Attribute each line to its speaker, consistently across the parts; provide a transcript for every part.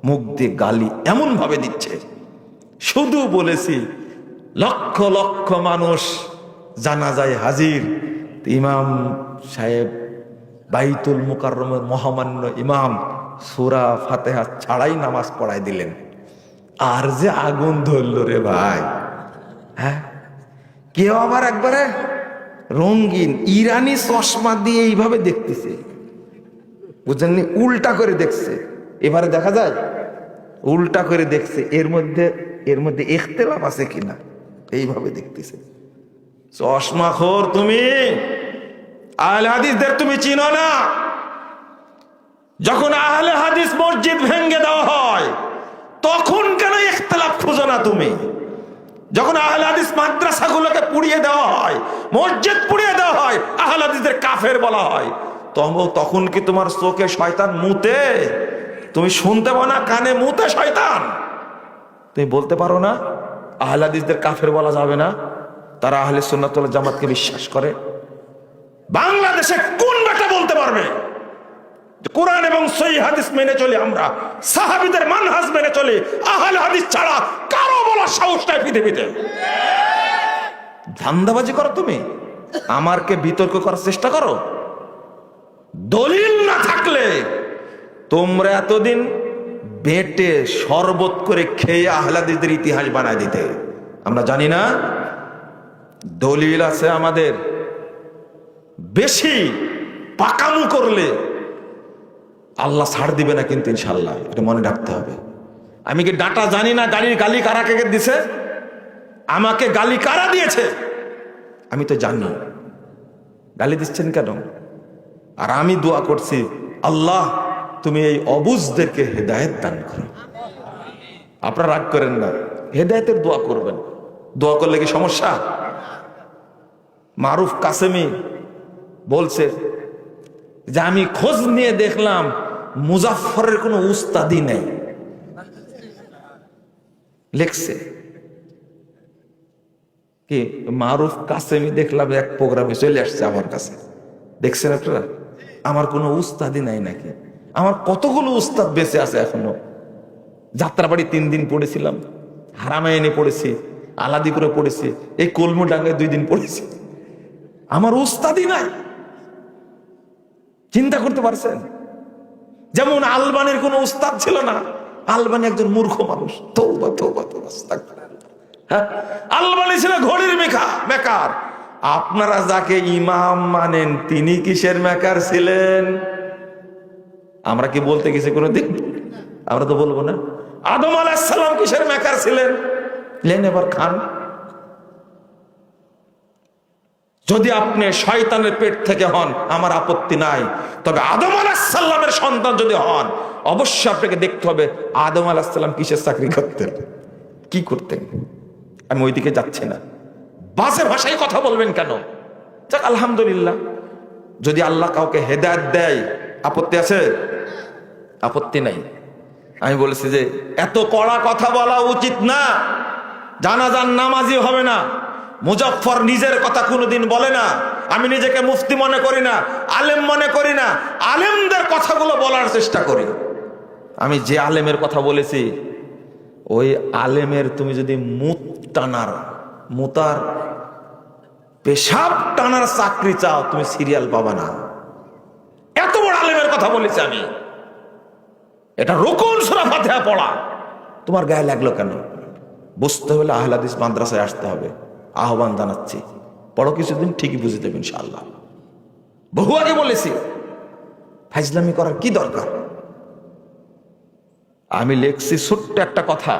Speaker 1: মুখ দিয়ে গালি এমন ভাবে দিচ্ছে। শুধু বলেছি লক্ষ লক্ষ মানুষ জানাজায় হাজির। ইমাম সাহেব বাইতুল মুকাররমের মহামান্য ইমাম সূরা ফাতিহা ছাড়াই নামাজ পড়াই দিলেন। আর যে আগুন ধরল রে ভাই। হ্যাঁ, কেউ আবার একবারে রঙিন ইরানি চশমা দিয়ে এইভাবে দেখতেছে, বুঝলেন, উল্টা করে দেখছে। এবারে দেখা যায় উল্টা করে দেখছে, এর মধ্যে ইখতিলাফ আছে কিনা এইভাবে দেখতেছে। চশমাখোর তুমি, আহলে হাদিসদের তুমি চিনো না। যখন আহলে হাদিস মসজিদ ভেঙে দেওয়া হয় তখন কেন ইখতিলাফ খুঁজো না তুমি? যখন আহলে হাদিস মাদ্রাসাগুলোকে পুড়িয়ে দেওয়া হয়, মসজিদ পুড়িয়ে দেওয়া হয়, আহলে হাদিসদের কাফের বলা হয়, তখন কি তোমার চোখে শয়তান মুতে? তুমি শুনতে পাও না, কানে মুতে শয়তান? তুমি বলতে পারো না আহলে হাদিসদের কাফের বলা যাবে না? তারা আহলে সুন্নাত ওয়াল জামাতকে বিশ্বাস করে। বাংলাদেশে কোন বেটা বলতে পারবে কোরআন এবং সহিহ হাদিস মেনে চলি আমরা, সাহাবীদের মানহাজ মেনে চলি, আহলে হাদিস ছাড়া কারো বলার সাহস নাই পৃথিবীতে? ধান্দাবাজি করো তুমি, আমারকে বিতর্ক করার চেষ্টা করো। দলিল না থাকলে তোমরা এতদিন বেটে শরবত করে খেয়ে আহলে হাদিসদের ইতিহাস বানায় দিতে। আমরা জানি না? দলিল আছে আমাদের। বেশি পাকামু করলে আল্লাহ ছাড় দিবে না কিন্তু, ইনশাল্লাহ, এটা মনে রাখতে হবে। আমি কি ডাটা জানি না গালি কারা কে দিছে? আমাকে গালি কারা দিয়েছে আমি তো জানি। গালি দিচ্ছেন কেন? আর আমি দোয়া করছি, আল্লাহ তুমি এই অবুঝদেরকে হেদায়েত দান করো। আপনারা রাগ করেন না, হেদায়েতের দোয়া করবেন। দোয়া করলে কি সমস্যা? মারুফ কাসেমি বলছে যে আমি খোঁজ নিয়ে দেখলাম মুজাফফরের কোনো উস্তাদি নেই। লেখছে কি মারুফ কাসেমি দেখলাম এক প্রোগ্রামে চলে আসছে আমার কাছে, দেখছেন আপনারা? আমার কোনো উস্তাদি নাই নাকি? আমার কতগুলো উস্তাদ বেঁচে আছে এখনো। যাত্রাবাড়ি 3 দিন পড়েছিলাম, হারামায়নে পড়েছি, আলাদিপুরে পড়েছি, এই কলমুডাঙ্গায় 2 দিন পড়েছি। আমার উস্তাদি নাই। চিন্তা করতে পারছেন? যেমন আলবানির কোনো উস্তাদ ছিল না। আলবানি একজন মূর্খ মানুষ। তওবা তওবা তওবা, আস্তাগফিরুল্লাহ। হ্যাঁ, আলবানি ছিল ঘড়ির মেকার। আপনারা যাকে ইমাম মানেন তিনি কিসের মেকার ছিলেন? আমরা কি বলতে গেছি কোনোদিন? আমরা তো বলবো না। আদম আলাইহিস সালাম কিসের মেকার ছিলেন? লেন এবার খান। যদি আপনি শয়তানের পেট থেকে হন আমার আপত্তি নাই, তবে আদম আলাইহিস সালামের সন্তান যদি হন অবশ্যই আপনাকে দেখতে হবে আদম আলাইহিস সালাম কিসের চাকরি করতেন, কি করতেন। আমি ওইদিকে যাচ্ছি না। বাজে ভাষায় কথা বলবেন কেন? যাক, আলহামদুলিল্লাহ, যদি আল্লাহ কাউকে হেদায়েত দেয় আপত্তি আছে? আপত্তি নাই। আমি বলেছি যে এত কড়া কথা বলা উচিত না। জানাজার নামাজি হবে না। মুজাফফর নিজের কথা কোনোদিন বলে না। আমি নিজেকে মুফতি মনে করি না, আলেম মনে করি না। আলেমদের কথাগুলো বলার চেষ্টা করি। আমি যে আলেমের কথা বলেছি ওই আলেমের তুমি যদি মুতার পেশাব টানার চাকরি চাও তুমি সিরিয়াল পাবা না। এত বড় আলেমের কথা বলেছি আমি। এটা রুকুন সূরা ফাতিহা পড়া তোমার গায়ে লাগলো কেন? বুঝতে হলে আহলে হাদিস মাদ্রাসায় আসতে হবে। আহ্বান জানাচ্ছি, পড়ো কিছুদিন, ঠিকই বুঝে দেবেন ইনশাআল্লাহ। বহু আগে বলেছি, ফাইজলামি করার কি দরকার? আমি লিখছি ছোট্ট একটা কথা।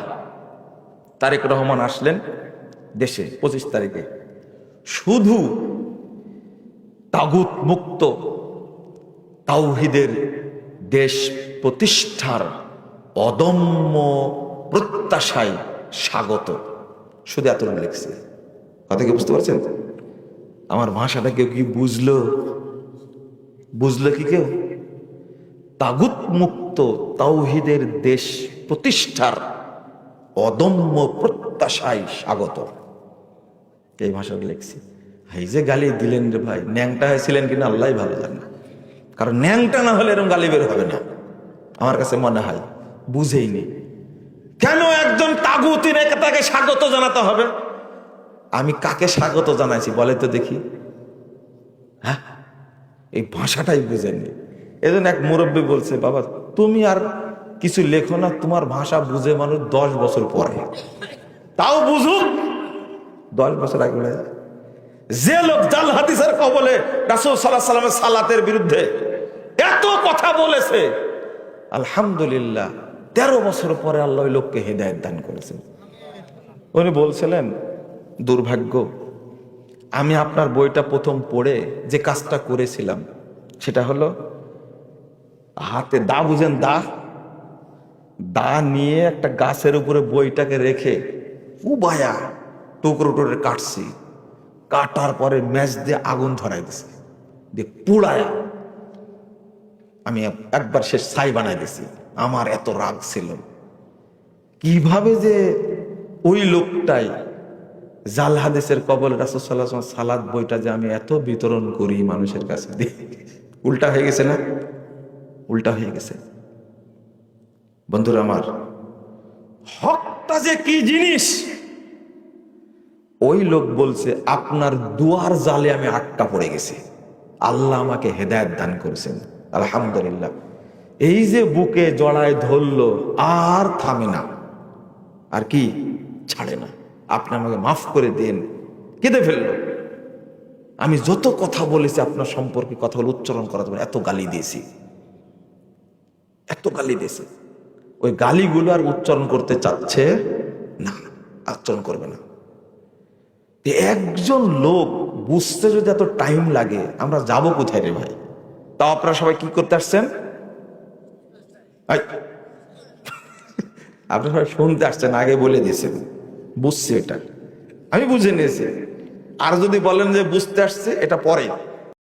Speaker 1: তারেক রহমান আসলেন দেশে 25 তারিখে। শুধু তাগুত মুক্ত তাওহীদের দেশ প্রতিষ্ঠার অদম্য প্রত্যাশায় স্বাগত, শুধু এতটুকু লিখছি। কথা কি বুঝতে পারছেন? আমার ভাষাটা কেউ কি বুঝলো কি কেউ? তাগুত মুক্ত তাওহীদের দেশ প্রতিষ্ঠার অদম্য প্রত্যাশায় স্বাগত, এই ভাষাটা লিখছি। এই যে গালি দিলেন রে ভাই, ন্যাংটা হয়েছিলেন কিনা আল্লাহই ভালো জানে। কারণ ন্যাংটা না হলে এরকম গালি বের হবে না আমার কাছে মনে হয়। বুঝেইনি। কেন একজন তাগুতি নেতাকে স্বাগত জানাতে হবে? আমি কাকে স্বাগত জানাইছি বলে তো দেখি? হ্যাঁ, এই ভাষাটাই বুঝেননি। এজন্য এক মুরব্বী বলছে, বাবা তুমি আর কিছু লেখো না, তোমার ভাষা বুঝে মানুষ 10 বছর পরে, তাও বুঝুক 10 বছর আগে। যে লোক জাল হাদিসের কবলে রাসূল সাল্লাল্লাহু আলাইহি ওয়াসাল্লামের সালাতের বিরুদ্ধে এত কথা বলেছে, আলহামদুলিল্লাহ 13 বছর পরে আল্লাহ ওই লোককে হেদায়েত দান করেছেন। উনি বলছিলেন, দুর্ভাগ্য, আমি আপনার বইটা প্রথম পড়ে যে কাজটা করেছিলাম সেটা হলো হাতে দা, বুঝেন দা, দা নিয়ে একটা গাছের উপরে বইটাকে রেখে উবায়া টুকরো টুকরো কাটছি, কাটার পরে ম্যাচ দিয়ে আগুন ধরাই দিছি, দিয়ে পুড়ায়া আমি একবার শেষ ছাই বানাই দিছি। আমার এত রাগ ছিল, কিভাবে যে ওই লোকটাই জাল হাদিসের কবলে রাসূল সাল্লাল্লাহু আলাইহি ওয়াসাল্লাম সালাত বইটা যে আমি এত বিতরণ করি মানুষের কাছে, উল্টা হয়ে গেছে না? উল্টা হয়ে গেছে। বন্ধুরা আমার, হকটা যে কি জিনিস, ওই লোক বলছে আপনার দুয়ার জালে আমি আটকা পড়ে গেছি, আল্লাহ আমাকে হেদায়েত দান করেছেন, আলহামদুলিল্লাহ। এই যে বুকে জড়ায় ধরলো, আর থামে না, আর কি ছাড়ে না, আপনি আমাকে মাফ করে দেন। কেঁদে ফেললো। আমি যত কথা বলেছি আপনার সম্পর্কে, কথাগুলো উচ্চারণ করা যাবে, এত গালি দিয়েছি, এত গালি দিয়েছি, ওই গালিগুলো আর উচ্চারণ করতে চাচ্ছে না, উচ্চারণ করবে না। একজন লোক বুঝতে যদি এত টাইম লাগে, আমরা যাব কোথায় রে ভাই? তাও আপনারা সবাই কি করতে আসছেন? আপনারা সবাই শুনতে আসছেন, আগে বলে দিয়েছেন, বুঝছি, এটা আমি বুঝে নিয়েছি। আর যদি বলেন যে বুঝতে আসছে, এটা পরে।